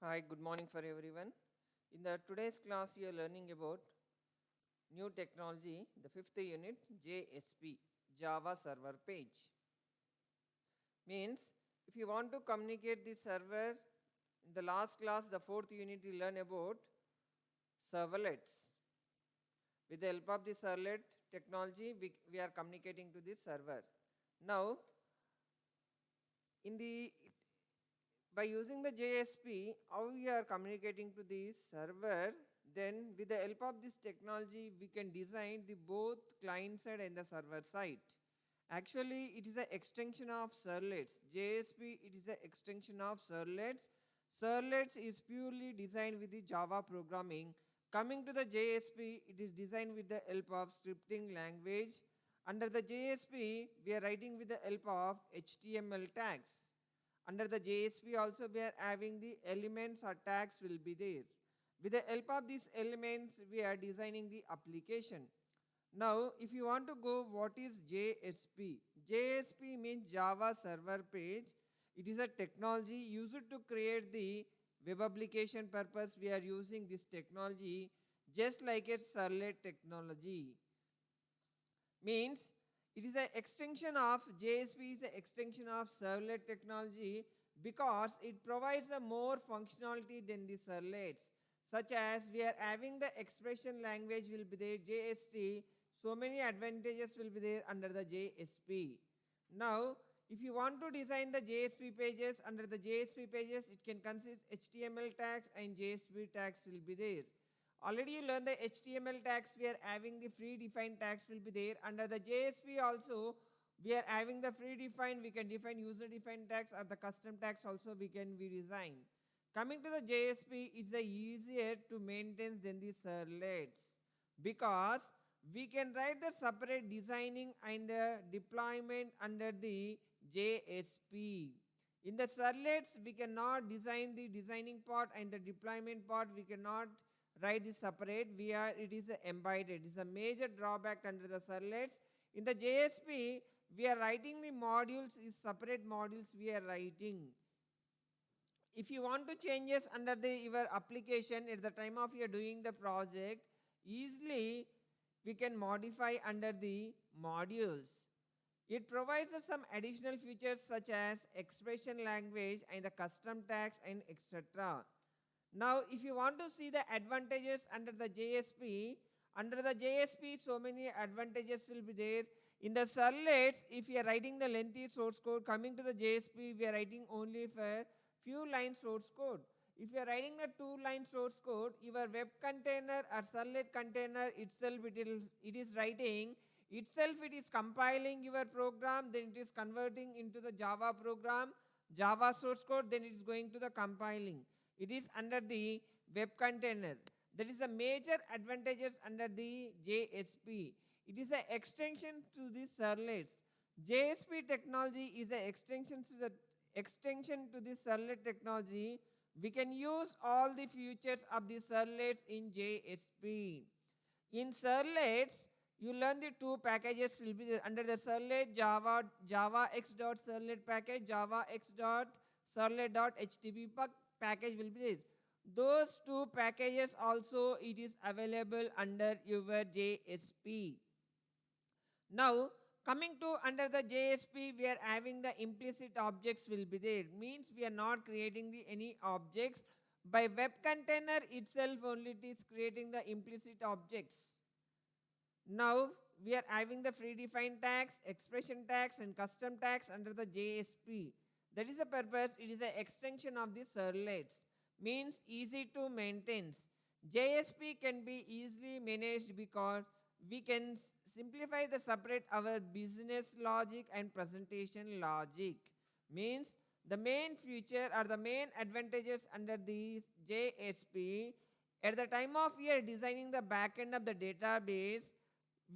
Hi, good morning for everyone. In the today's class, you are learning about new technology, the fifth unit, JSP, Java Server Page. Means, if you want to communicate the server, in the last class, the fourth unit, you learn about servlets. With the help of the servlet technology, we are communicating to the server. Now, in the by using the JSP, how we are communicating to the server, then with the help of this technology, we can design the both client side and the server side. Actually, it is an extension of servlets. JSP, it is an extension of servlets. Servlets is purely designed with the Java programming. Coming to the JSP, it is designed with the help of scripting language. Under the JSP, we are writing with the help of HTML tags. Under the JSP also we are having the elements or tags will be there. With the help of these elements, we are designing the application. Now, if you want to go, what is JSP? JSP means Java Server Page. It is a technology used to create the web application purpose. We are using this technology just like a servlet technology. Means it is an extension of JSP is an extension of servlet technology because it provides a more functionality than the servlets, such as we are having the expression language will be there JSP, so many advantages will be there under the JSP. Now if you want to design the JSP pages, under the JSP pages it can consist HTML tags and JSP tags will be there. Already you learned the HTML tags, we are having the predefined tags will be there. Under the JSP also, we are having the predefined, we can define user defined tags or the custom tags also we can redesign. Coming to the JSP is the easier to maintain than the servlets because we can write the separate designing and the deployment under the JSP. In the servlets, we cannot design the designing part and the deployment part, we cannot write this separate. It is embedded. It is a major drawback under the servlets. In the JSP, we are writing the modules, is separate modules we are writing. If you want to changes under your application at the time of your doing the project, easily we can modify under the modules. It provides us some additional features such as expression language and the custom tags and etc. Now, if you want to see the advantages under the JSP, so many advantages will be there. In the servlets, if you are writing the lengthy source code, coming to the JSP, we are writing only for few line source code. If you are writing the 2-line source code, your web container or servlet container itself, it is writing, itself it is compiling your program, then it is converting into the Java program, Java source code, then it is going to the compiling. It is under the web container. That is the major advantages under the JSP. It is an extension to the servlets. JSP technology is an extension to the servlet technology. We can use all the features of the servlets in JSP. In servlets, you learn the two packages will be there. Under the servlet Java x.servlet package, Java x.servlet.htp package will be there. Those two packages also it is available under your JSP. Now coming to under the JSP, we are having the implicit objects will be there. Means we are not creating any objects. By web container itself only it is creating the implicit objects. Now we are having the predefined tags, expression tags and custom tags under the JSP. That is the purpose. It is an extension of the servlets. Means easy to maintain. JSP can be easily managed because we can simplify the separate our business logic and presentation logic. Means the main feature or the main advantages under the JSP, at the time of we are designing the backend of the database,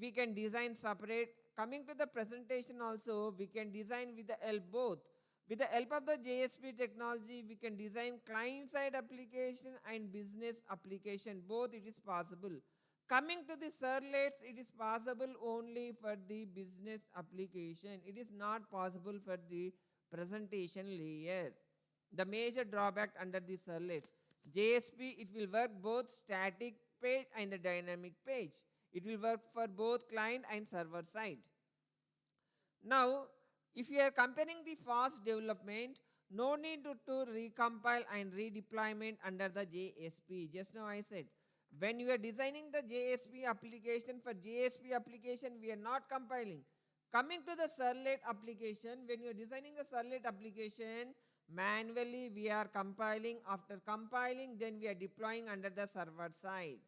we can design separate. Coming to the presentation also, we can design with the help both. With the help of the JSP technology, we can design client-side application and business application. Both it is possible. Coming to the servlets, it is possible only for the business application. It is not possible for the presentation layer. the major drawback under the servlets. JSP, it will work both static page and the dynamic page. It will work for both client and server side. Now, if you are comparing the fast development, no need to recompile and redeployment under the JSP. Just now I said, when you are designing the JSP application, for JSP application, we are not compiling. Coming to the servlet application, when you are designing the servlet application, manually we are compiling. After compiling, then we are deploying under the server side.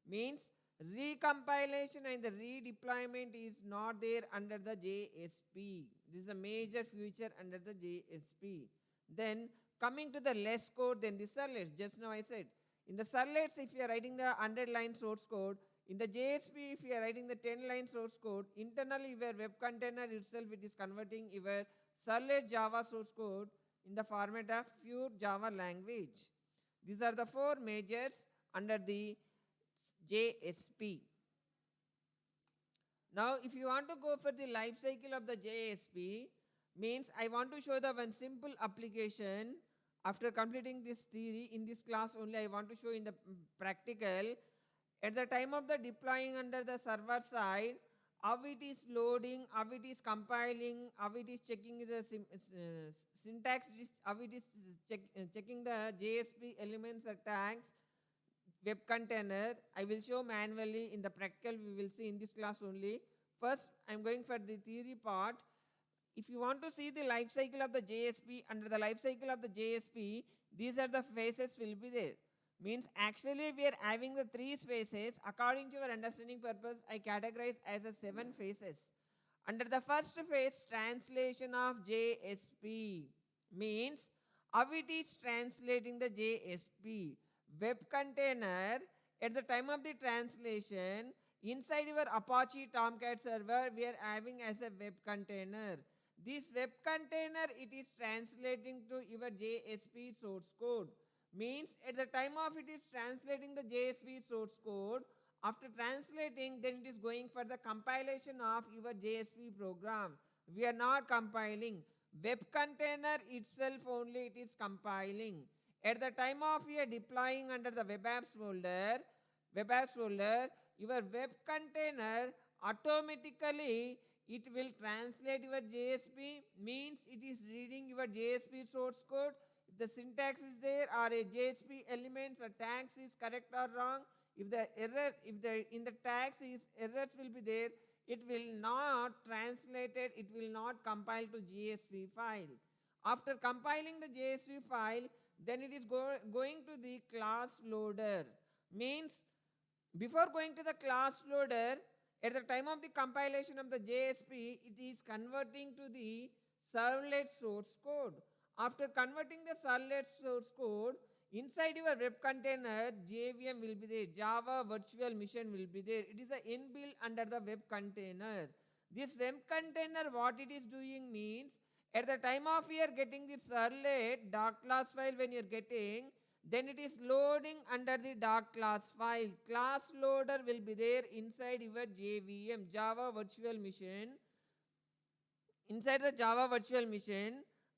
Means recompilation and the redeployment is not there under the JSP. This is a major feature under the JSP. Then coming to the less code than the servlets, just now I said, in the servlets, if you are writing the 100-line source code, in the JSP, if you are writing the 10-line source code, internally your web container itself, it is converting your servlet Java source code in the format of pure Java language. These are the four majors under the JSP. Now, if you want to go for the life cycle of the JSP, means I want to show the one simple application. After completing this theory, in this class only I want to show in the practical, at the time of the deploying under the server side, how it is loading, how it is compiling, how it is checking the syntax, how it is checking the JSP elements or tags, web container. I will show manually. In the practical we will see in this class only. First I am going for the theory part. If you want to see the life cycle of the JSP, under the life cycle of the JSP, these are the phases will be there. Means actually we are having the 3 phases. According to your understanding purpose, I categorize as a 7 phases. Under the first phase, translation of JSP, means how it is translating the JSP. Web container, at the time of the translation, inside your Apache Tomcat server, we are having as a web container. This web container, it is translating to your JSP source code. Means at the time of it is translating the JSP source code, after translating, then it is going for the compilation of your JSP program. We are not compiling. Web container itself only it is compiling. At the time of we are deploying under the web apps folder, your web container automatically it will translate your JSP, means it is reading your JSP source code. If the syntax is there or a JSP elements or tags is correct or wrong, if the error, in the tags is errors will be there, it will not translate it, it will not compile to JSP file. After compiling the JSP file, then it is going to the class loader. Means before going to the class loader, at the time of the compilation of the JSP, it is converting to the servlet source code. After converting the servlet source code, inside your web container, JVM will be there, Java Virtual Machine will be there. It is an inbuilt under the web container. This web container, what it is doing means, at the time of you are getting the servlet .class file when you are getting, then it is loading under the .class file. Class loader will be there inside your JVM, Java Virtual Machine. Inside the Java Virtual Machine,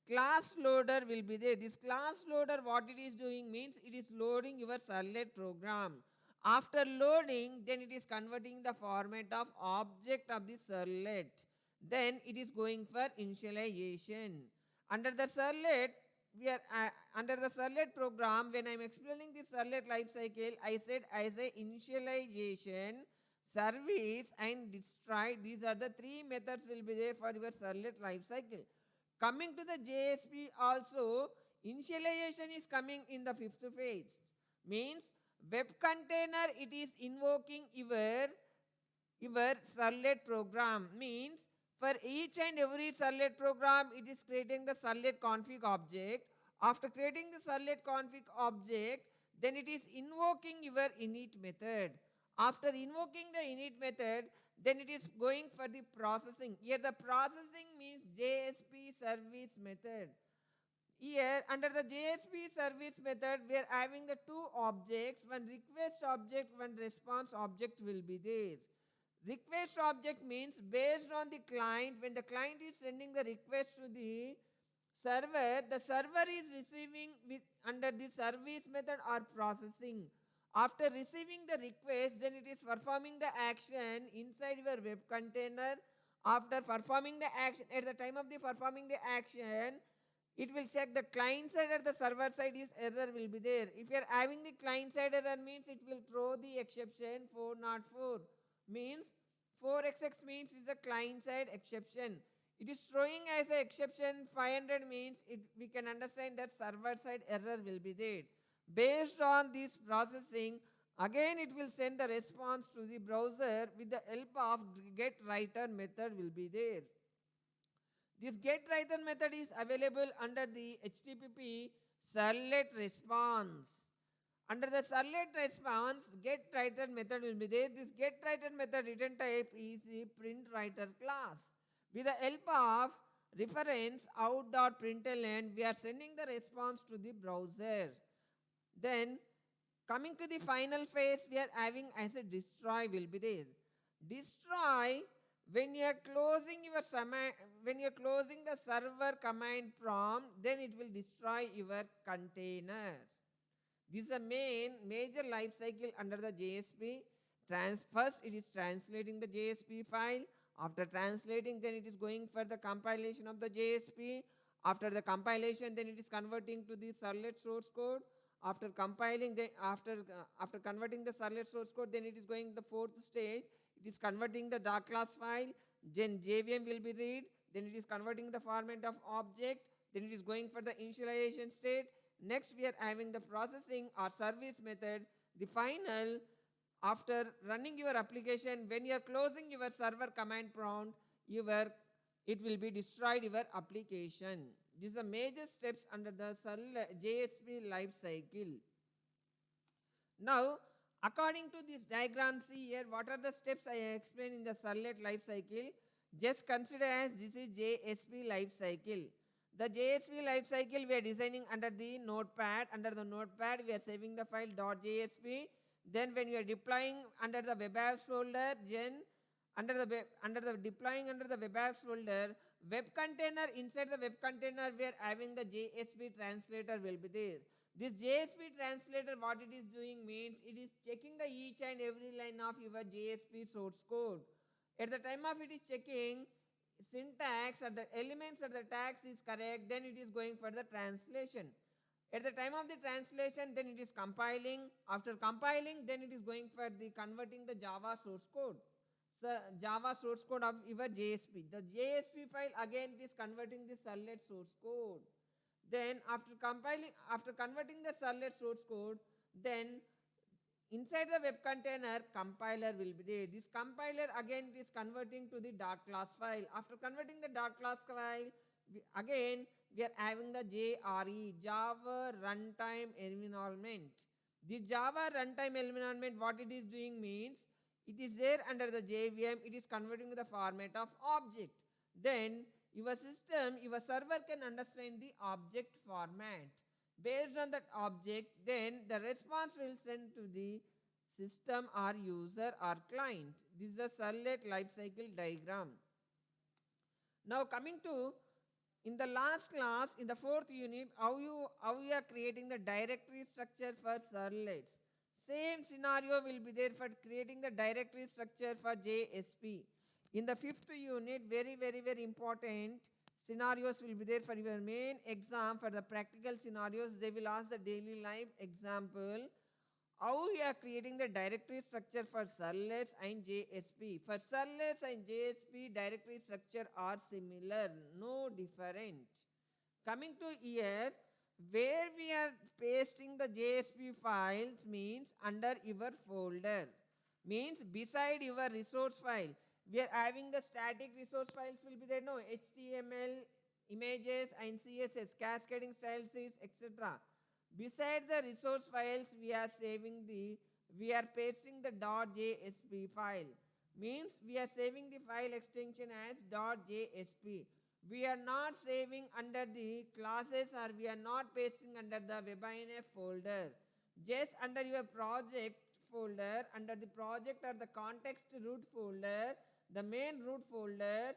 class loader will be there. This class loader, what it is doing means, it is loading your servlet program. After loading, then it is converting the format of object of the servlet. Then it is going for initialization. Under the servlet, we are under the servlet program, when I am explaining the servlet life cycle, I said as a initialization, service and destroy, these are the 3 methods will be there for your servlet life cycle. Coming to the JSP also, initialization is coming in the 5th phase. Means web container, it is invoking your servlet program. Means for each and every servlet program, it is creating the servlet config object. After creating the servlet config object, then it is invoking your init method. After invoking the init method, then it is going for the processing. Here the processing means JSP service method. Here under the JSP service method, we are having the 2 objects, one request object, one response object will be there. Request object means based on the client, when the client is sending the request to the server, the server is receiving with under the service method or processing. After receiving the request, then it is performing the action inside your web container. After performing the action, at the time of the performing the action, it will check the client side or the server side is error will be there. If you are having the client side error means it will throw the exception 404 means 4xx means is the client side exception. It is throwing as a exception 500 means we can understand that server side error will be there. Based on this processing, again it will send the response to the browser with the help of get writer method will be there. This get writer method is available under the HTTP servlet response. Under the servlet response, get writer method will be there. This get writer method return type is the print writer class. With the help of reference out.println, we are sending the response to the browser. Then coming to the final phase, we are having as a destroy will be there. Destroy when you are closing your the server command prompt, then it will destroy your container. This is a major life cycle under the JSP. First it is translating the JSP file. After translating, then it is going for the compilation of the JSP. After the compilation, then it is converting to the servlet source code. After compiling, after converting the servlet source code, then it is going the fourth stage. It is converting the dark class file. Then JVM will be read. Then it is converting the format of object. Then it is going for the initialization state. Next, we are having the processing or service method. The final, after running your application, when you are closing your server command prompt, it will be destroyed your application. These are major steps under the JSP life cycle. Now, according to this diagram, see here what are the steps I explained in the servlet life cycle. Just consider as this is JSP life cycle. The JSP life cycle we are designing under the notepad. Under the notepad, we are saving the file .jsp. Then when you are deploying under the web apps folder, then under the deploying under the web apps folder, web container, inside the web container we are having the JSP translator will be there. This JSP translator, what it is doing means it is checking the each and every line of your JSP source code. At the time of it is checking syntax or the elements of the tags is correct, then it is going for the translation. At the time of the translation, then it is compiling. After compiling, then it is going for the converting the Java source code. So Java source code of your JSP. The JSP file again it is converting the servlet source code. Then after converting the servlet source code, then inside the web container, compiler will be there. This compiler again is converting to the dark class file. After converting the dark class file, we are having the JRE, Java Runtime Environment. This Java Runtime Environment, what it is doing means, it is there under the JVM, it is converting the format of object. Then your server can understand the object format. Based on that object, then the response will send to the system or user or client. This is the servlet lifecycle diagram. Now coming to, in the last class, in the fourth unit, how you are creating the directory structure for servlets. Same scenario will be there for creating the directory structure for JSP. In the fifth unit, very important scenarios will be there for your main exam. For the practical scenarios, they will ask the daily life example. How you are creating the directory structure for servlets and JSP. For servlets and JSP, directory structure are similar, no different. Coming to here, where we are pasting the JSP files means under your folder. Means beside your resource file. We are having the static resource files will be there, no, HTML, images and CSS, cascading style sheets, etc. Beside the resource files, we are pasting the .jsp file. Means we are saving the file extension as .jsp. We are not saving under the classes or we are not pasting under the webinf folder. Just under your project folder, under the project or the context root folder, the main root folder,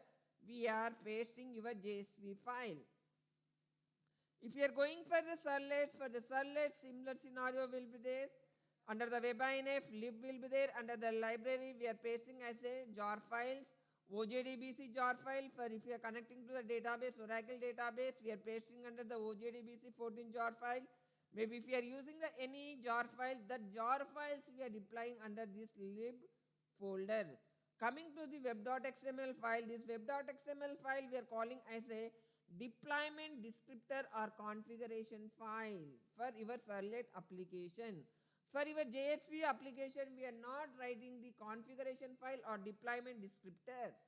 we are pasting your JSP file. If you are going for the servlets, similar scenario will be there. Under the webinf, lib will be there. Under the library, we are pasting as a jar files, OJDBC jar file. For if you are connecting to the database, Oracle database, we are pasting under the OJDBC 14 jar file. Maybe if you are using the any jar file, that jar files we are deploying under this lib folder. Coming to the web.xml file, this web.xml file we are calling as a deployment descriptor or configuration file for your servlet application. For your JSP application, we are not writing the configuration file or deployment descriptors.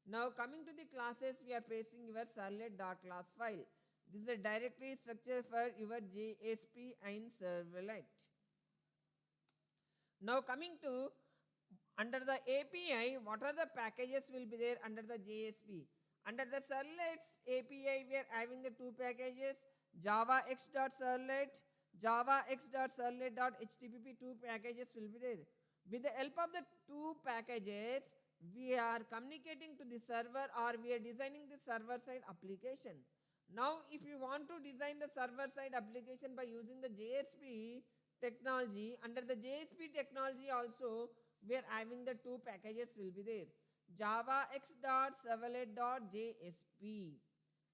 Now coming to the classes, we are facing your servlet.class file. This is a directory structure for your JSP and servlet. Now coming to under the API, what are the packages will be there under the JSP? Under the servlets API, we are having the two packages, Java X.servlet, Java X.servlet.http, two packages will be there. With the help of the two packages, we are communicating to the server or we are designing the server side application. Now, if you want to design the server side application by using the JSP technology, under the JSP technology also, we are having the two packages will be there. Java X.servlet.jsp.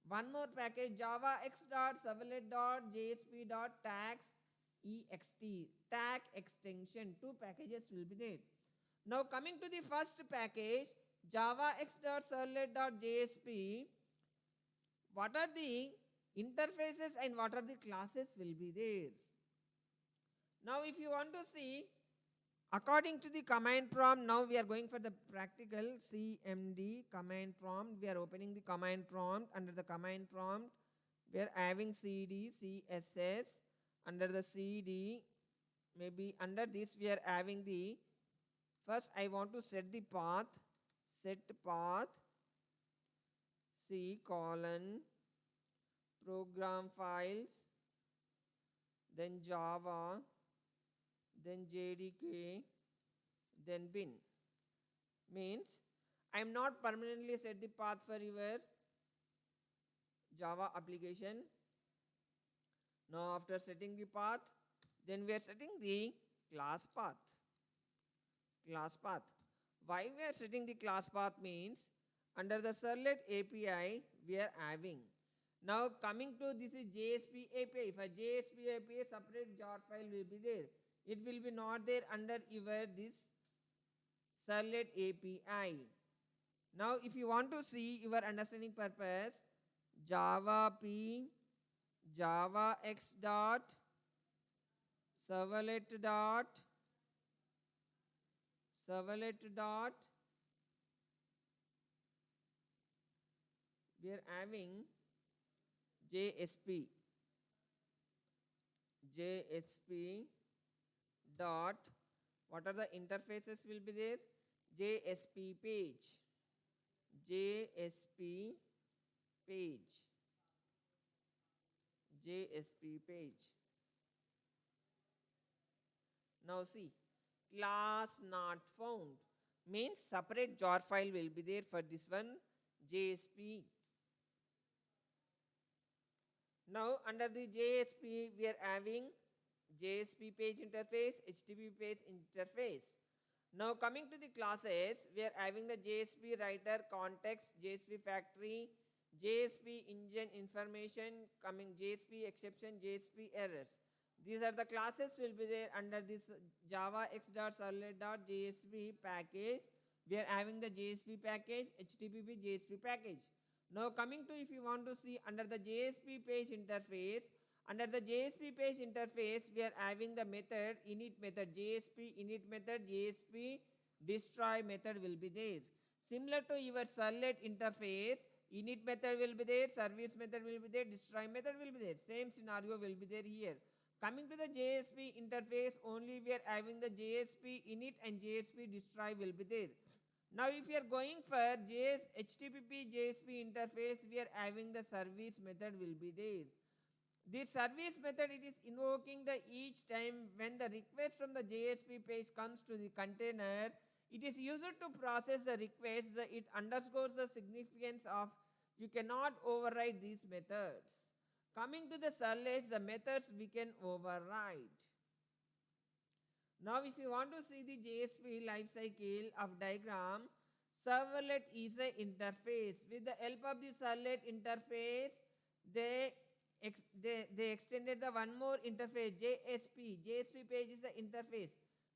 One more package, Java X.servlet.jsp.tags ext, tag extension. Two packages will be there. Now coming to the first package, Java X.servlet.jsp, what are the interfaces and what are the classes will be there. Now if you want to see, according to the command prompt, now we are going for the practical CMD command prompt. We are opening the command prompt. Under the command prompt, we are having CD, CSS. Under the CD, maybe under this we are having the, first I want to set the path, set path, C colon, program files, then Java, then JDK, then bin. Means I am not permanently set the path for your Java application. Now after setting the path, then we are setting the class path. Class path. Why we are setting the class path means under the servlet API we are having. Now coming to this is JSP API. For JSP API, separate jar file will be there. It will be not there under your this servlet API. Now if you want to see your understanding purpose, Java P, Java X dot, servlet dot, we are having JSP dot, what are the interfaces will be there? JSP page, JSP page. Now see, class not found means separate jar file will be there for this one JSP. Now under the JSP we are having JSP page interface, HTTP page interface. Now coming to the classes, we are having the JSP writer, context, JSP factory, JSP engine information, coming JSP exception, JSP errors. These are the classes will be there under this Java X.servlet.jsp package. We are having the JSP package, HTTP JSP package. Now coming to, if you want to see under the JSP page interface, under the JSP page interface, we are having the method, init method, JSP init method, JSP destroy method will be there. Similar to your servlet interface, init method will be there, service method will be there, destroy method will be there. Same scenario will be there here. Coming to the JSP interface, only we are having the JSP init and JSP destroy will be there. Now if you are going for HTTP JSP interface, we are having the service method will be there. This service method, it is invoking the each time when the request from the JSP page comes to the container, it is used to process the request. It underscores the significance of you cannot override these methods. Coming to the servlets, the methods we can override. Now if you want to see the JSP lifecycle of diagram, servlet is an interface. With the help of the servlet interface, they extended the one more interface, JSP. JSP page is the interface.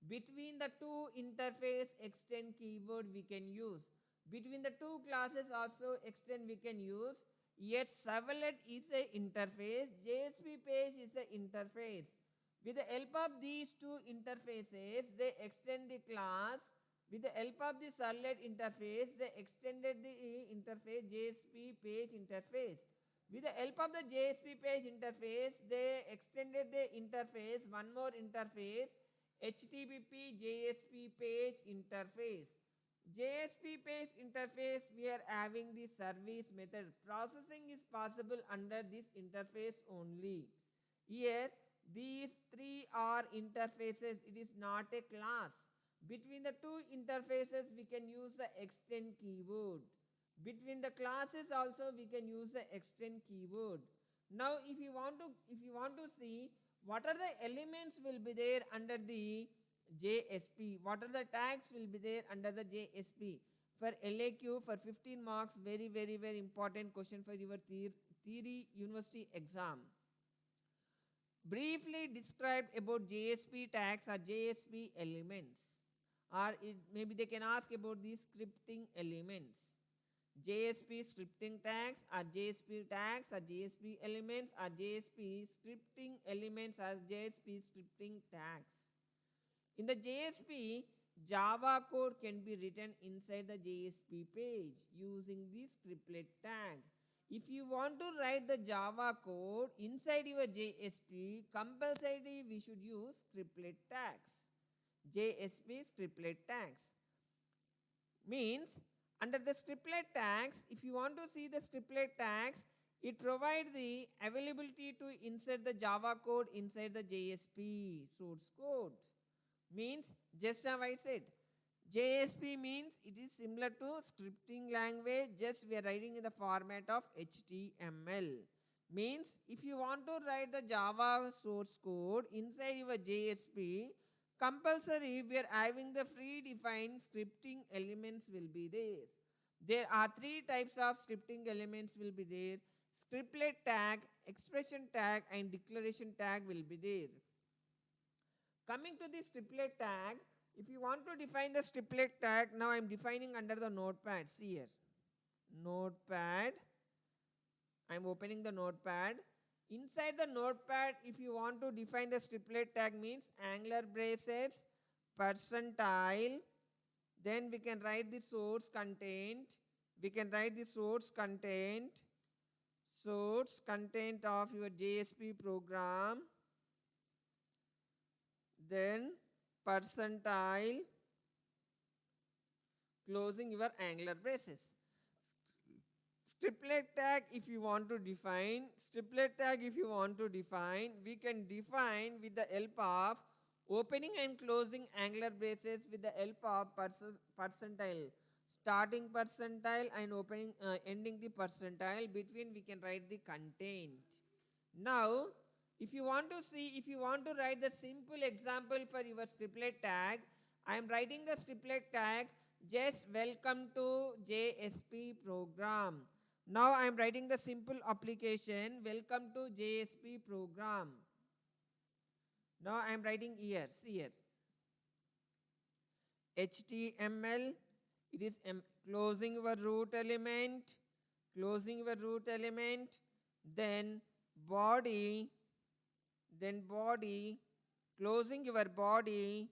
Between the two interface extend keyword we can use. Between the two classes also extend we can use. Yet servlet is a interface, JSP page is a interface. With the help of these two interfaces, they extend the class. With the help of the servlet interface, they extended the interface JSP page interface. With the help of the JSP page interface, they extended the interface, one more interface, HTTP JSP page interface. JSP page interface, we are having the service method. Processing is possible under this interface only. Here, these three are interfaces. It is not a class. Between the two interfaces, we can use the extend keyword. Between the classes also, we can use the extend keyword. Now, if you want to see what are the elements will be there under the JSP, what are the tags will be there under the JSP. For LAQ, for 15 marks, very, very, very important question for your theory university exam. Briefly described about JSP tags or JSP elements, or maybe they can ask about these scripting elements. JSP scripting tags or JSP tags or JSP elements or JSP scripting elements as JSP scripting tags. In the JSP, Java code can be written inside the JSP page using the scriptlet tag. If you want to write the Java code inside your JSP, compulsorily we should use scriptlet tags. JSP scriptlet tags means under the scriptlet tags, if you want to see the scriptlet tags, it provides the availability to insert the Java code inside the JSP source code. Means just now I said JSP means it is similar to scripting language, just we are writing in the format of HTML. Means if you want to write the Java source code inside your JSP, compulsory we are having the predefined scripting elements will be there. There are three types of scripting elements will be there. Scriptlet tag, expression tag and declaration tag will be there. Coming to the scriptlet tag, if you want to define the scriptlet tag, now I am defining under the notepad. See here, notepad. I am opening the notepad. Inside the notepad, if you want to define the scriptlet tag means angular brackets, percentile, then we can write the source content. We can write the source content of your JSP program. Then percentile, closing your angular braces. Scriptlet tag if you want to define, we can define with the help of opening and closing angular braces with the help of percentile. Starting percentile and ending the percentile, between we can write the content. Now, if you want to write the simple example for your scriptlet tag, I am writing the scriptlet tag, just welcome to JSP program. Now I am writing the simple application, welcome to JSP program. Now I am writing here, see here. HTML, it is closing your root element, then body, closing your body,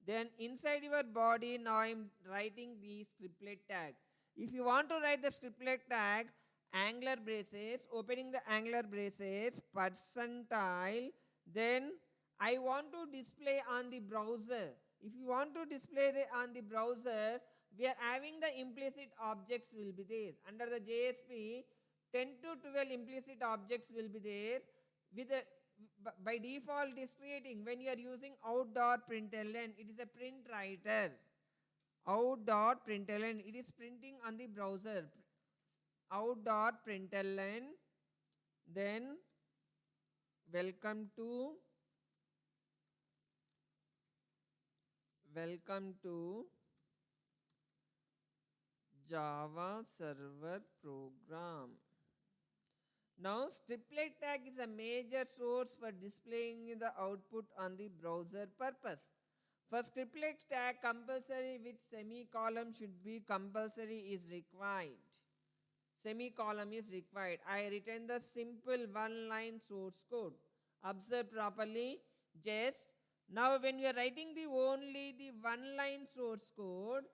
then inside your body, now I am writing the scriptlet tag. If you want to write the scriptlet tag, angular braces, opening the angular braces, percentile, then I want to display on the browser. If you want to display on the browser, we are having the implicit objects will be there. Under the JSP, 10 to 12 implicit objects will be there. By default, it is creating when you are using out.println, it is a print writer. Out.println, it is printing on the browser. Out.println, then welcome to Java server program. Now striplet tag is a major source for displaying the output on the browser purpose. For striplet tag, compulsory with semicolon should be compulsory is required. Semicolon is required. I written the simple one line source code. Observe properly. Just now when we are writing only the one line source code,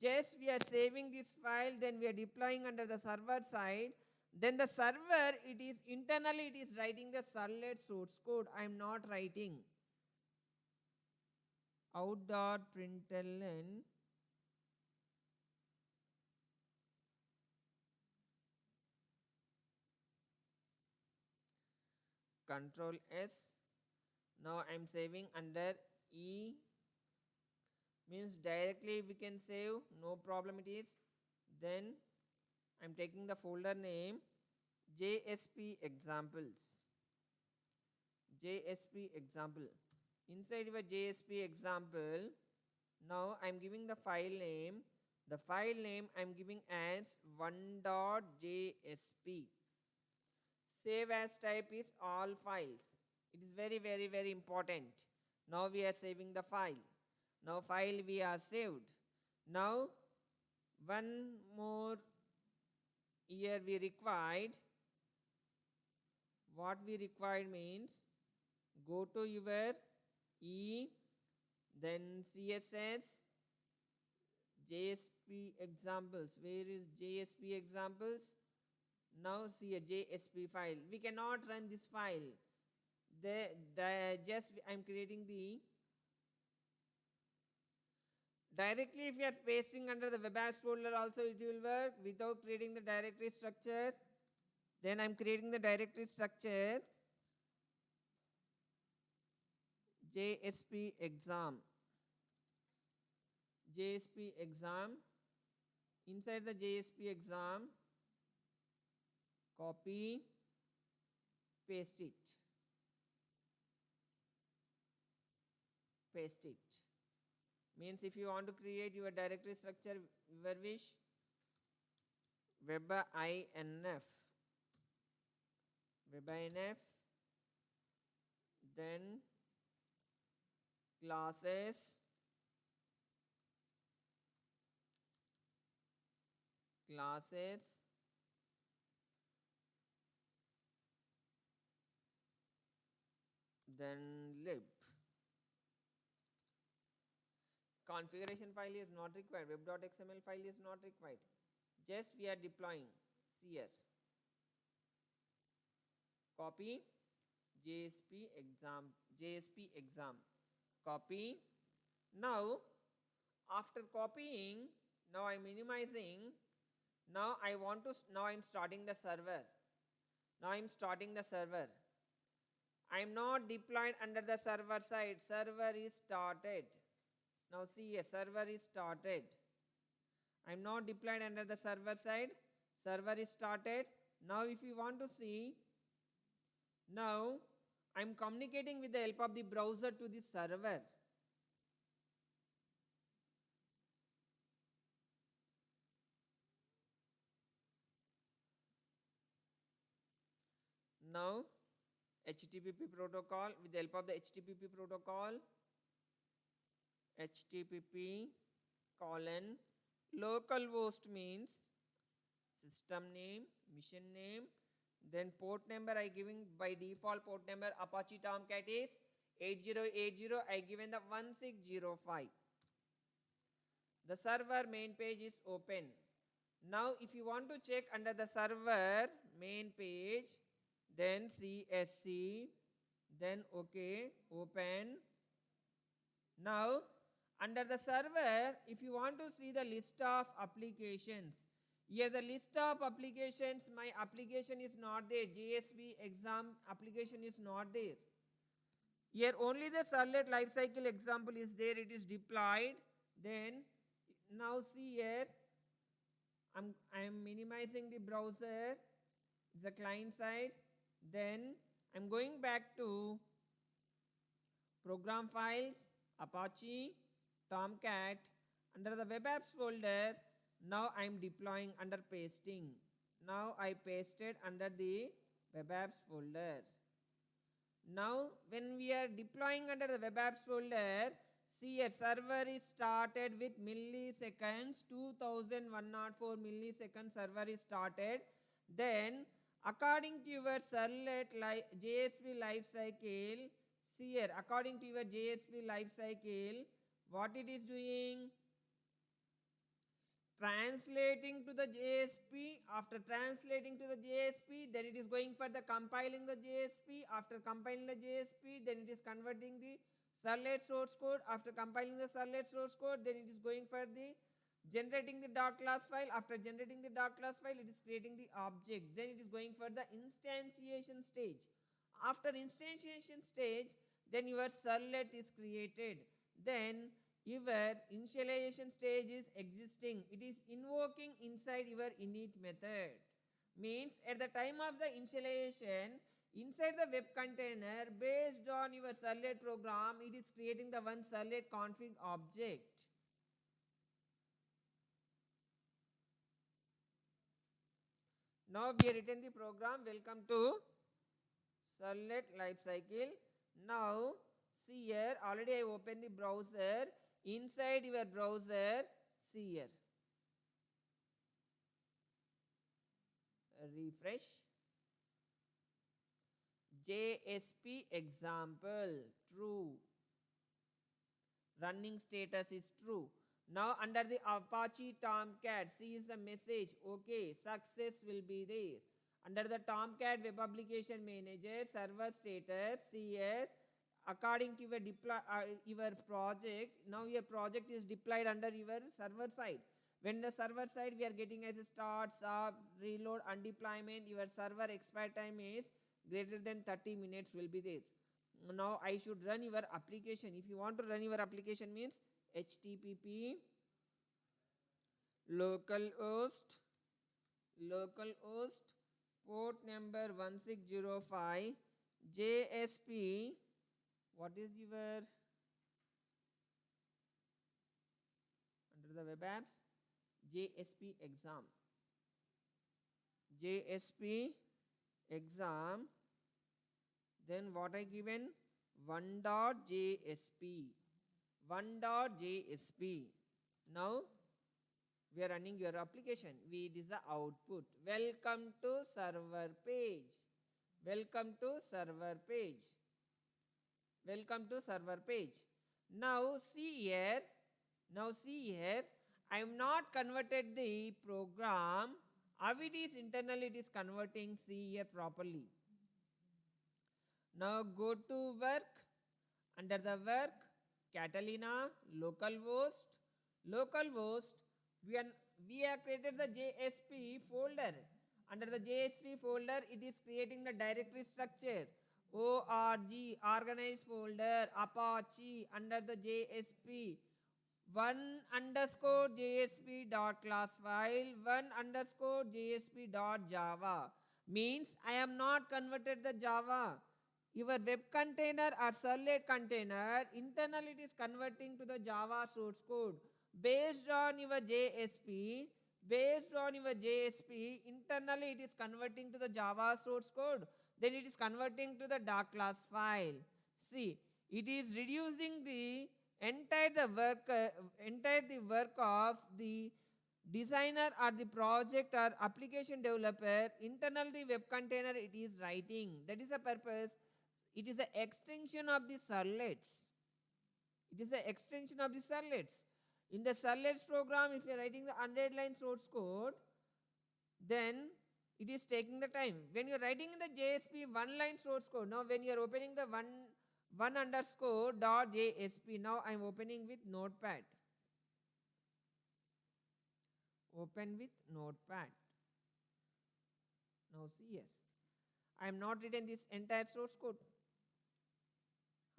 just we are saving this file, then we are deploying under the server side. Then the server, it is internally it is writing the servlet source code. I am not writing. Out.println Control S. Now I am saving under E, means directly we can save, no problem it is. Then I am taking the folder name JSP examples. JSP example. Inside your JSP example, now I am giving the file name. The file name I am giving as 1.jsp. Save as type is all files. It is very important. Now we are saving the file. Now file we are saved. Now one more here we required. What we required means go to your E, then CSS, JSP examples. Where is JSP examples? Now see a JSP file. We cannot run this file. Just I am creating the directly. If you are pasting under the web apps folder also it will work without creating the directory structure. Then I am creating the directory structure JSP exam. JSP exam. Inside the JSP exam, copy, paste it. Paste it. Means if you want to create your directory structure, your wish, webinf, then classes, then lib. Configuration file is not required. Web.xml file is not required. Just we are deploying here. Copy JSP exam. Copy. Now after copying, now I am minimizing. Now I am starting the server. I am not deployed under the server side. Server is started. Now see a server is started. I am not deployed under the server side. Server is started. Now if you want to see, now I am communicating with the help of the browser to the server. Now HTTP protocol, with the help of the HTTP protocol, HTTP colon localhost means system name, mission name, then port number I giving by default port number Apache Tomcat is 8080. I given the 1605. The server main page is open. Now if you want to check under the server main page, then CSC, then OK, open. Now under the server, if you want to see the list of applications, here the list of applications, my application is not there. JSP exam application is not there. Here only the servlet lifecycle example is there. It is deployed. Then now see here, I am minimizing the browser, the client side. Then I'm going back to program files, Apache, Tomcat. Under the web apps folder, now I'm deploying under pasting. Now I pasted under the web apps folder. Now when we are deploying under the web apps folder, see a server is started with milliseconds, 2104 milliseconds server is started. Then according to your servlet JSP life cycle, see here, according to your JSP life cycle, what it is doing? Translating to the JSP. After translating to the JSP, then it is going for the compiling the JSP. After compiling the JSP, then it is converting the servlet source code. After compiling the servlet source code, then it is going for the generating the .class file. After generating the .class file, it is creating the object. Then it is going for the instantiation stage. After instantiation stage, then your servlet is created. Then your initialization stage is existing. It is invoking inside your init method. Means at the time of the initialization, inside the web container, based on your servlet program, it is creating the one servlet config object. Now we have written the program. Welcome to servlet lifecycle. Now see here, already I opened the browser. Inside your browser, see here, refresh, JSP example, true, running status is true. Now under the Apache Tomcat, see is the message, okay, success will be there. Under the Tomcat Web Application Manager, server status, see here, according to your project, now your project is deployed under your server side. When the server side we are getting as a start, stop, reload, and deployment, your server expire time is greater than 30 minutes will be there. Now I should run your application. If you want to run your application means HTTP localhost port number 1605 JSP. What is your under the web apps? JSP exam. JSP exam. Then what I given? 1.jsp. 1.jsp. Now we are running your application. This is the output. Welcome to server page. Welcome to server page. Welcome to server page. Now see here. I am not converted the program. How it is internally it is converting, see here properly. Now go to work. Under the work, Catalina, localhost. We have created the JSP folder. Under the JSP folder, it is creating the directory structure. ORG, organized folder, Apache, under the JSP. 1_JSP.class file, 1_JSP.java. Means I am not converted the Java. Your web container or servlet container, internally it is converting to the Java source code. Based on your JSP, internally it is converting to the Java source code. Then it is converting to the .class file. See, it is reducing the entire work of the designer or the project or application developer. Internal the web container it is writing. That is the purpose. It is an extension of the servlets. In the servlets program, if you are writing the 100-line source code, then it is taking the time. When you are writing in the JSP 1-line source code, now when you are opening the one_.jsp, now I am opening with Notepad. Open with Notepad. Now see here, I am not written this entire source code.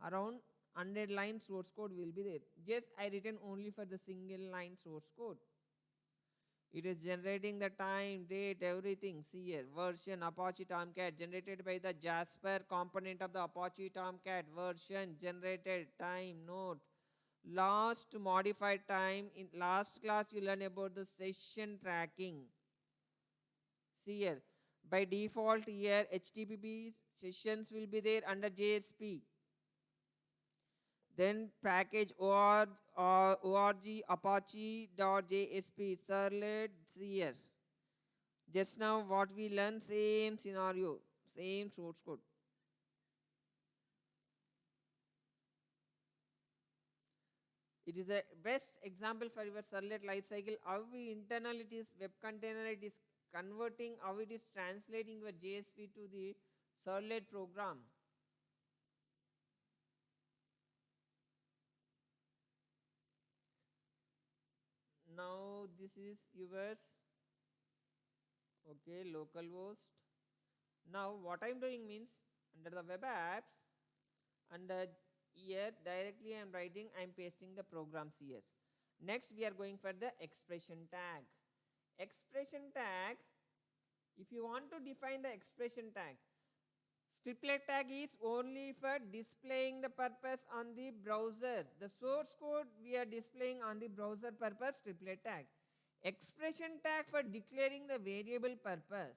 Around 100-line source code will be there. Just I written only for the single line source code. It is generating the time, date, everything. See here, version Apache Tomcat generated by the Jasper component of the Apache Tomcat. Version generated, time, note. Last modified time. In last class you learn about the session tracking. See here, by default here HTTP sessions will be there under JSP. Then package org apache.jsp servlet here. Just now what we learned, same scenario, same source code. It is a best example for your servlet lifecycle. How we internal it is web container, it is converting, how it is translating your JSP to the servlet program. Now this is yours. Okay, localhost. Now what I'm doing means under the web apps, under here directly I'm writing, I'm pasting the programs here. Next we are going for the expression tag. Expression tag, if you want to define the expression tag, striplet tag is only for displaying the purpose on the browser. The source code we are displaying on the browser purpose, striplet tag. Expression tag for declaring the variable purpose.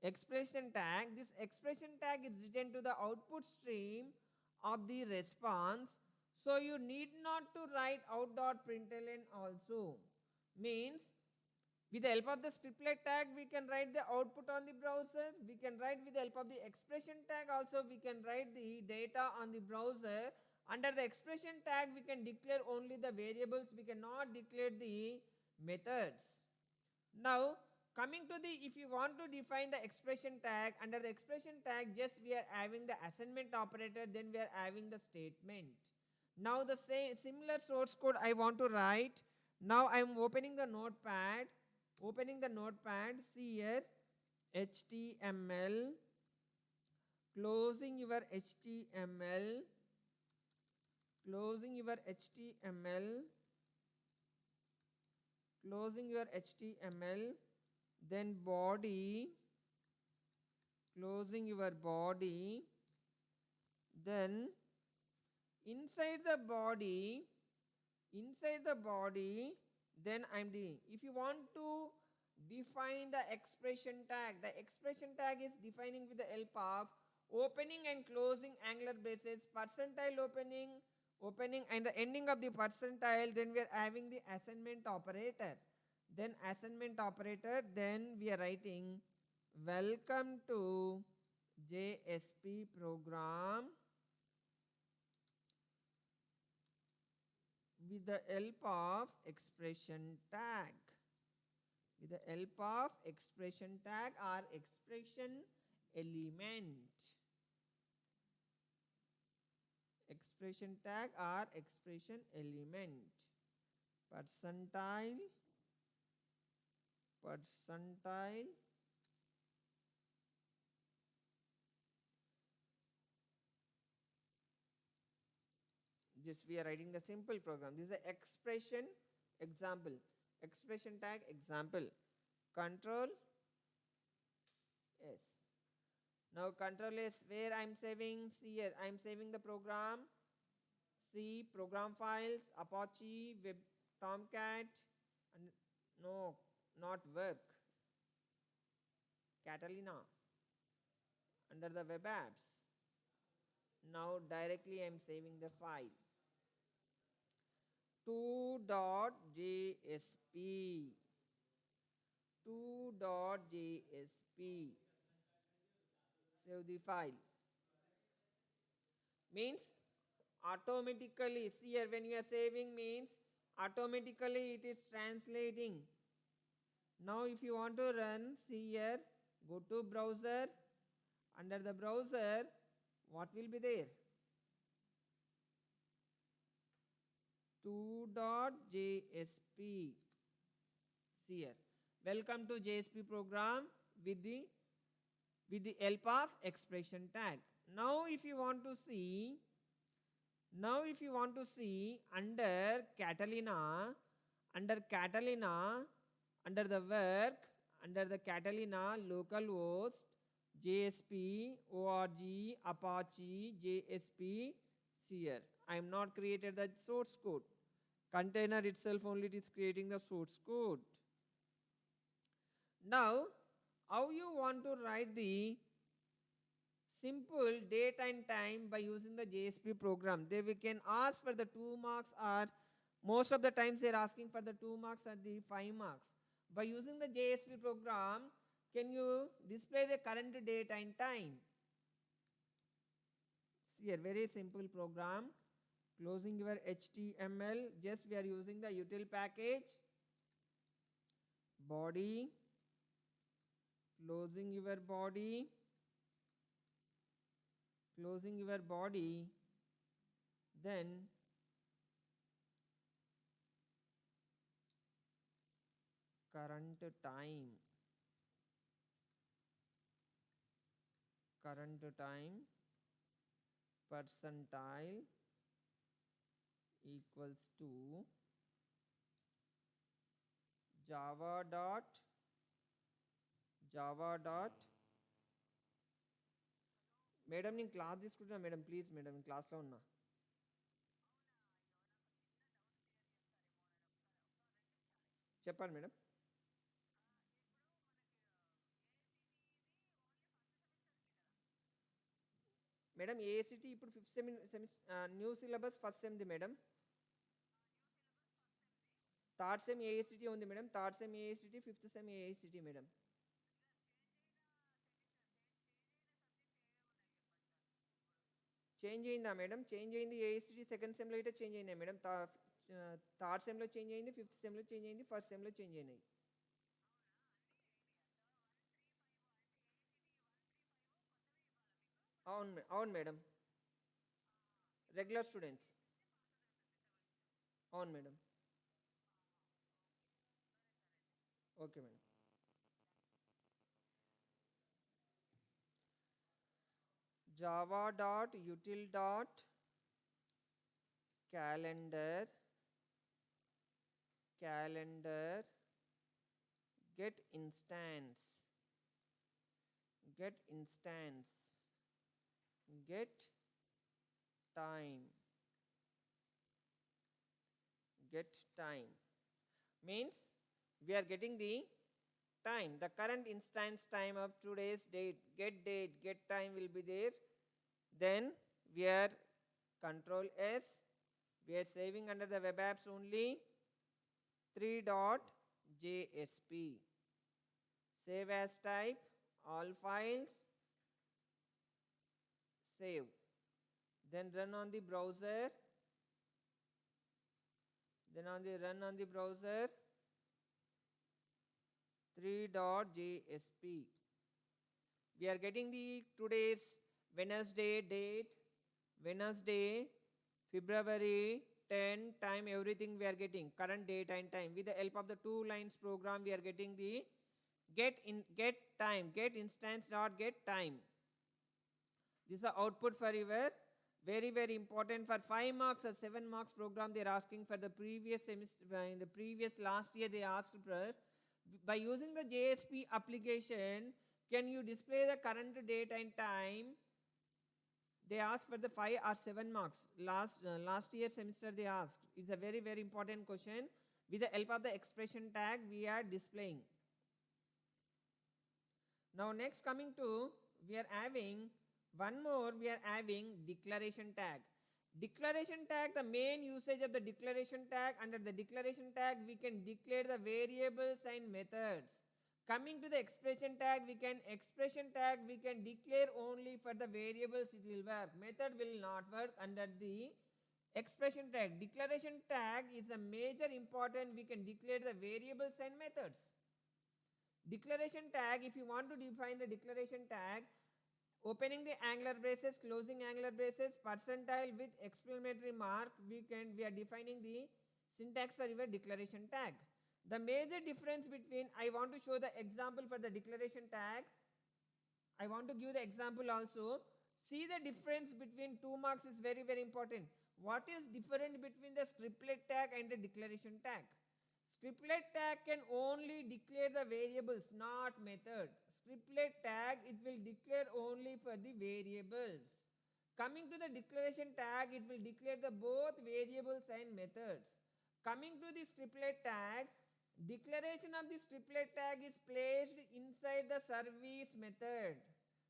Expression tag, this expression tag is written to the output stream of the response. So you need not to write out.println also. Means with the help of the striplet tag, we can write the output on the browser. We can write with the help of the expression tag also, we can write the data on the browser. Under the expression tag, we can declare only the variables. We cannot declare the methods. Now, coming to the, if you want to define the expression tag, under the expression tag, just we are having the assignment operator, then we are having the statement. Now, the same similar source code I want to write. Now, I am opening the notepad. See here, HTML, closing your HTML, closing your HTML, then body, closing your body, then inside the body, then I'm doing. If you want to define the expression tag is defining with the help of opening and closing angular braces, percentile opening and the ending of the percentile, then we are having the assignment operator. Then we are writing welcome to JSP program with the help of expression tag. With the help of expression tag or expression element. Expression tag or expression element. Percentile. Just we are writing the simple program. This is the expression example. Expression tag example. Control S. Now control S, where I am saving. See here, I am saving the program. See program files, Apache, Web Tomcat, and no, not work. Catalina. Under the web apps. Now directly I am saving the file. 2.jsp. 2.jsp. Save the file. Means automatically, see here, when you are saving means automatically it is translating. Now if you want to run, see here, go to browser. Under the browser, what will be there? 2.jsp. See here, welcome to JSP program with the help of expression tag. Now if you want to see under Catalina, Under the work, under the Catalina, localhost, JSP, ORG, Apache, JSP, Seer. I am not created the source code. Container itself only it is creating the source code. Now, how you want to write the simple date and time by using the JSP program? They we can ask for the 2 marks, or most of the times they are asking for the 2 marks or the 5 marks. By using the JSP program, can you display the current date and time? See, a very simple program. Closing your HTML, just we are using the util package, body, closing your body, then current time percentile equals to java dot madam నేను class తీసుకుంటున్నా madam please madam క్లాస్లో ఉన్నా చెప్పండి madam madam ACT ఇప్పుడు fifth new syllabus first సెమ్ది madam third sem AICTE ఉంది madam third sem AICTE fifth sem AICTE madam change అయిందా madam change అయింది ఏఐసిటీ సెకండ్ సెమ్లో అయితే చేంజ్ అయిందా మేడం థర్డ్ సెమ్లో చేంజ్ అయింది ఫిఫ్త్ సెమ్లో చేంజ్ అయింది ఫస్ట్ సెమ్లో చేంజ్ అయినాయి అవును మేడం రెగ్యులర్ స్టూడెంట్స్ అవును madam okay madam java dot util dot calendar get instance get time means we are getting the time, the current instance time of today's date, get time will be there. Then we are control S, we are saving under the web apps only 3.jsp. Save as type, all files, save. Then run on the browser. Run on the browser 3.jsp. We are getting the today's Wednesday date, Wednesday, February 10, time, everything we are getting, current date and time. With the help of the 2 lines program, we are getting the get time, get instance dot get time. This is the output for your very important for 5 marks or 7 marks program. They are asking for the previous semester, in the previous last year they asked for. By using the JSP application, can you display the current date and time? They asked for the 5 or 7 marks. Last year semester they asked. It's a very important question. With the help of the expression tag, we are displaying. Now next coming to, we are having one more, we are having declaration tag. Declaration tag, the main usage of the declaration tag, under the declaration tag we can declare the variables and methods. Coming to the expression tag, we can declare only for the variables it will work. Method will not work under the expression tag. Declaration tag is a major important, we can declare the variables and methods. Declaration tag, if you want to define the declaration tag, opening the angular braces, closing angular braces, percentile with exclamatory mark, we are defining the syntax for your declaration tag. The major difference between, I want to show the example for the declaration tag. I want to give the example also. See the difference between 2 marks is very important. What is different between the scriptlet tag and the declaration tag? Striplet tag can only declare the variables, not method. Striplet tag, it will declare only for the variables. Coming to the declaration tag, it will declare the both variables and methods. Coming to the striplet tag, declaration of the striplet tag is placed inside the service method.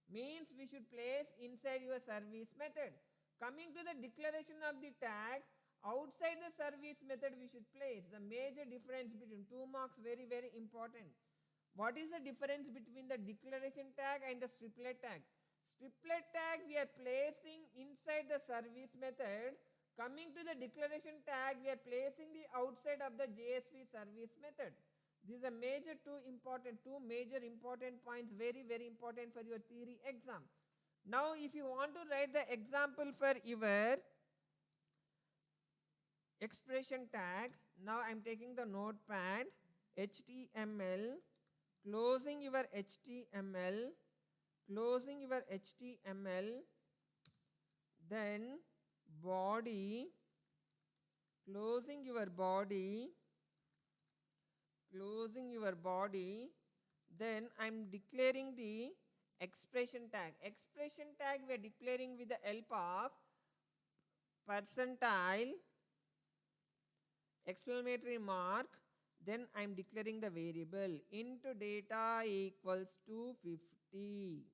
Means we should place inside your service method. Coming to the declaration of the tag, outside the service method we should place. The major difference between 2 marks, very important. What is the difference between the declaration tag and the striplet tag? Striplet tag we are placing inside the service method. Coming to the declaration tag, we are placing the outside of the JSP service method. These are two major important points, very important for your theory exam. Now if you want to write the example for your expression tag, now I am taking the notepad, HTML, closing your HTML, then body, closing your body, then I am declaring the expression tag. Expression tag we are declaring with the help of percentile, exclamatory mark, then I am declaring the variable into data equals 250.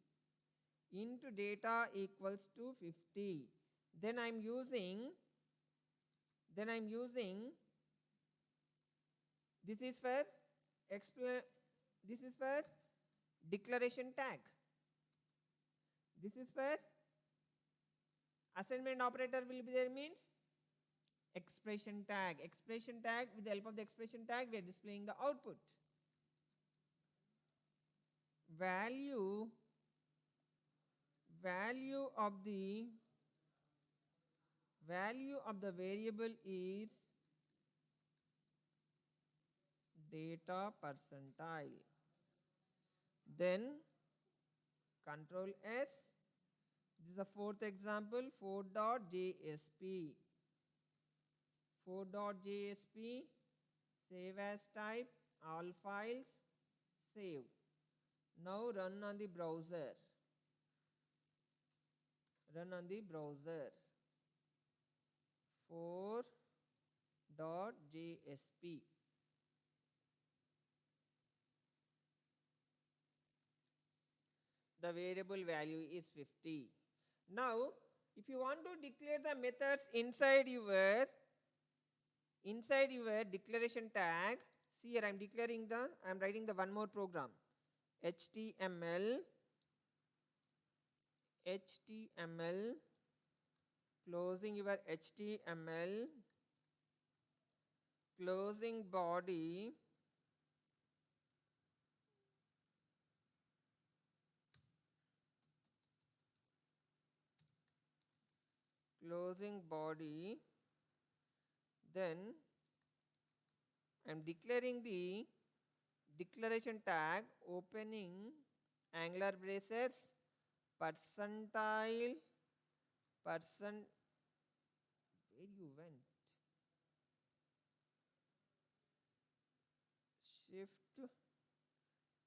Into data equals 250. Then I am using this is for declaration tag. This is for assignment operator will be there, means expression tag. Expression tag, with the help of the expression tag we are displaying the output. Value of the variable is data percentile. Then Control S. This is the fourth example, 4.jsp. 4.jsp, save as type, all files, save. Now run on the browser. 4.jsp. The variable value is 50. Now, if you want to declare the methods inside your declaration tag, see here I am writing the one more program. HTML, closing your HTML, closing body, then I am declaring the declaration tag, opening angular braces, percentile, where you went,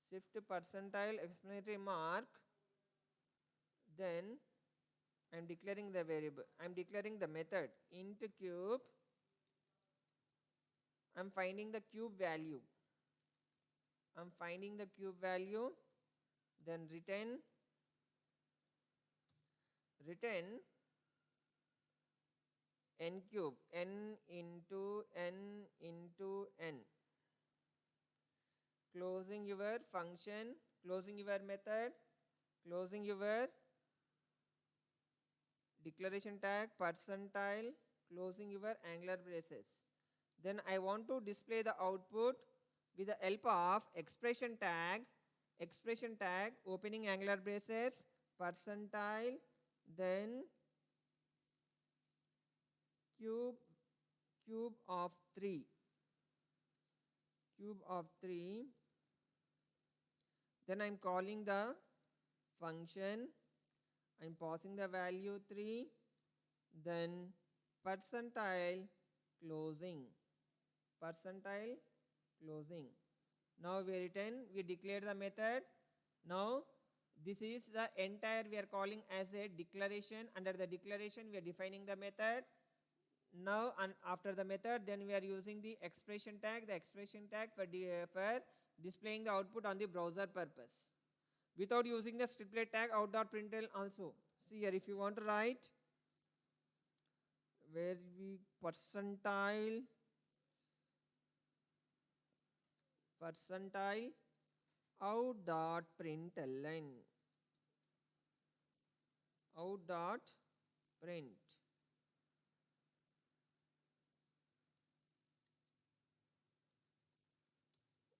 shift percentile, exclamatory mark, then I am declaring the variable, I am declaring the method int cube, I am finding the cube value, then return n cube, n into n, closing your function, closing your method, closing your declaration tag, percentile, closing your angular braces. Then I want to display the output with the help of expression tag, opening angular braces, percentile, then cube of 3, then I am calling the function, I am passing the value 3, then percentile, closing, closing. Now we return, we declare the method. Now this is the entire we are calling as a declaration. Under the declaration we are defining the method. Now and after the method, then we are using the expression tag for displaying the output on the browser purpose. Without using the striplet tag out.println also. See here, if you want to write where we percentile out.println out.print.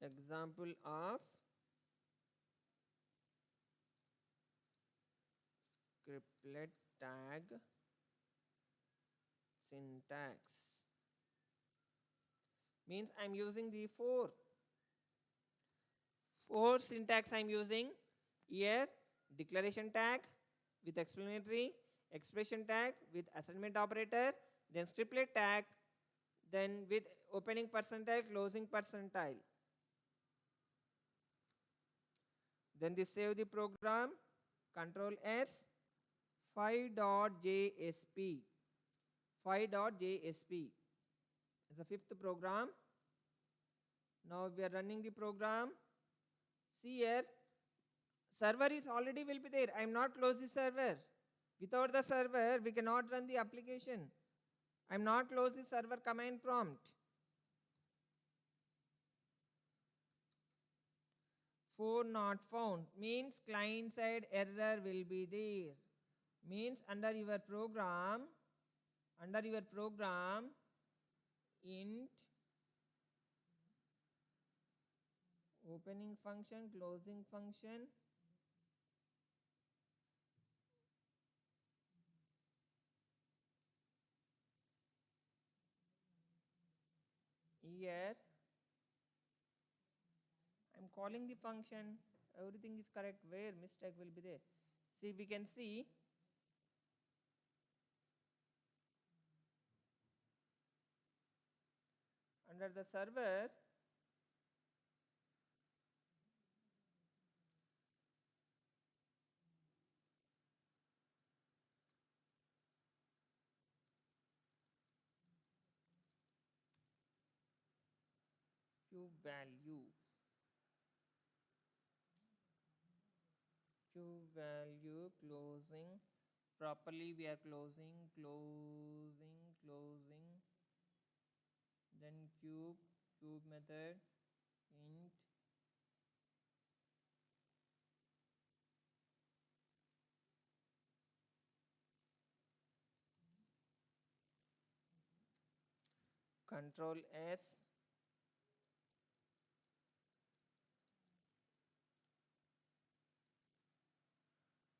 Example of scriptlet tag syntax means I am using the four syntax I am using here: declaration tag with explanatory, expression tag with assignment operator, then striplet tag, then with opening percentile, closing percentile. Then this save the program, Control S, 5.jsp. 5.jsp is the fifth program. Now we are running the program. See here, server is already will be there. I am not close the server. Without the server, we cannot run the application. I am not close the server command prompt. 4 not found means client side error will be there. Means under your program int opening function, closing function, here I am calling the function, everything is correct, where mistake will be there. See, we can see under the server cube value closing properly, we are closing, then cube method int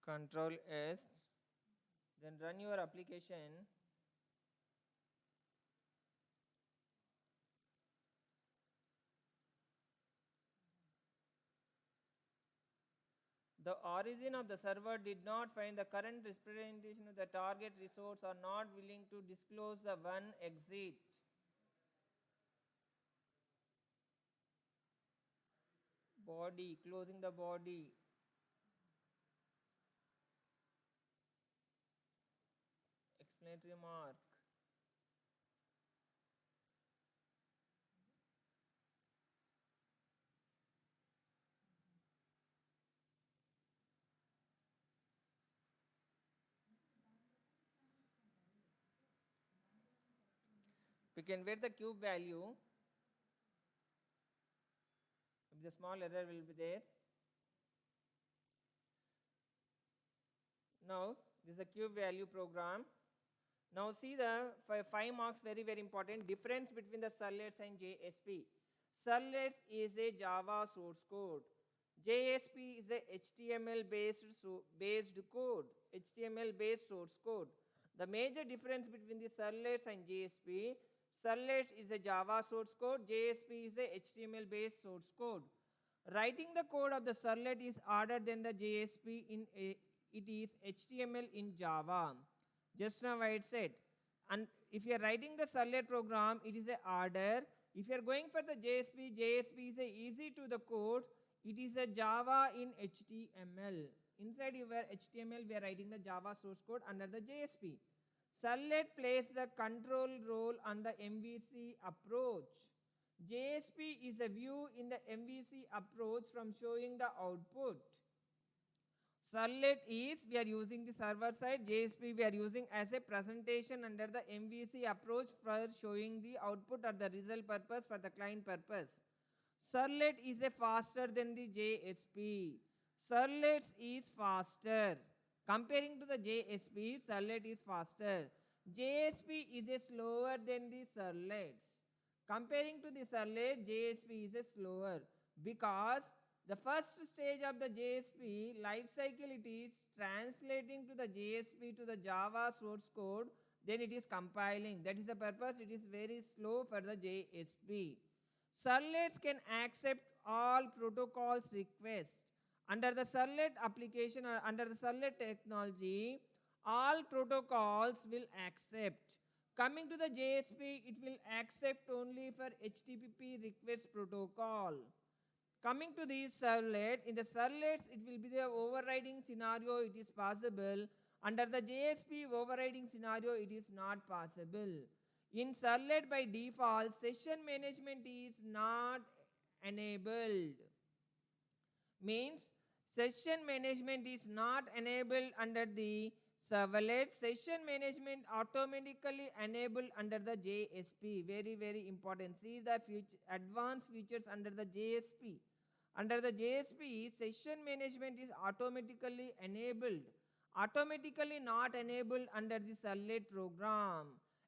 Control S, then run your application. The origin of the server did not find the current representation of the target resource or not willing to disclose the one exit. Body, closing the body. Explanatory mark. We can get the cube value. The small error will be there. Now this is a cube value program. Now see the 5 marks, very important difference between the servlets and JSP. Servlets is a Java source code. JSP is a HTML based code, HTML based source code. The major difference between the servlets and JSP: servlet is a Java source code, JSP is a HTML based source code. Writing the code of the servlet is harder than the JSP it is HTML in Java. Just now I said. And if you are writing the servlet program, it is a harder. If you are going for the JSP, JSP is a easy to the code. It is a Java in HTML. Inside your HTML, we are writing the Java source code under the JSP. Servlet plays the control role on the MVC approach. JSP is a view in the MVC approach from showing the output. Servlet is, we are using the server side, JSP we are using as a presentation under the MVC approach for showing the output or the result purpose for the client purpose. Servlet is a faster than the JSP. Servlet is faster. Comparing to the JSP, Servlet is faster. JSP is a slower than the Servlets. Comparing to the Servlet, JSP is a slower because the first stage of the JSP life cycle, it is translating to the JSP to the Java source code, then it is compiling. That is the purpose, it is very slow for the JSP. Servlets can accept all protocols requests. Under the Servlet application or under the Servlet technology, all protocols will accept. Coming to the JSP, it will accept only for HTTP request protocol. Coming to these servlet, in the servlets, it will be the overriding scenario, it is possible. Under the JSP overriding scenario, it is not possible. In servlet by default, session management is not enabled. Means session management is not enabled under the servlet. Session management automatically enabled under the JSP. Very, very important. See the advanced features under the JSP. Under the JSP, session management is automatically enabled. Automatically not enabled under the Servlet program.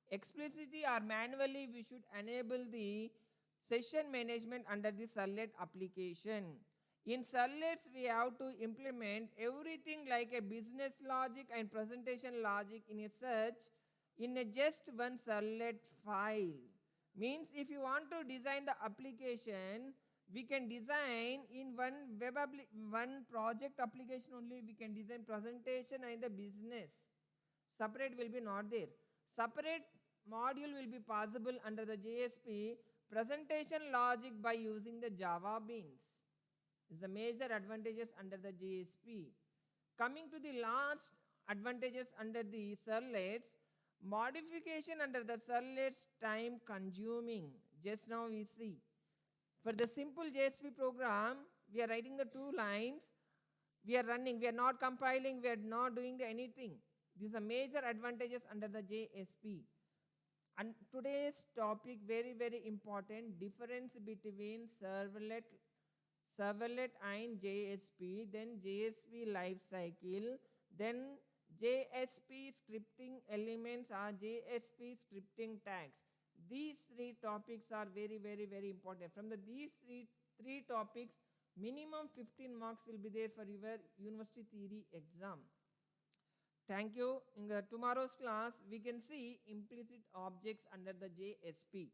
Explicitly or manually we should enable the session management under the Servlet application. In Servlets, we have to implement everything like a business logic and presentation logic in a search in a just one Servlet file. Means if you want to design the application, we can design in one project application only, we can design presentation and the business. Separate will be not there. Separate module will be possible under the JSP. Presentation logic by using the Java beans is the major advantages under the JSP. Coming to the last advantages under the servlets, modification under the servlets time consuming. Just now we see. For the simple JSP program, we are writing the 2 lines. We are running, we are not compiling, we are not doing anything. These are major advantages under the JSP. And today's topic, very, very important, difference between servlet and JSP, then JSP life cycle, then JSP scripting elements or JSP scripting tags. These 3 topics are very, very, very important. From these three topics, minimum 15 marks will be there for your university theory exam. Thank you. In tomorrow's class, we can see implicit objects under the JSP.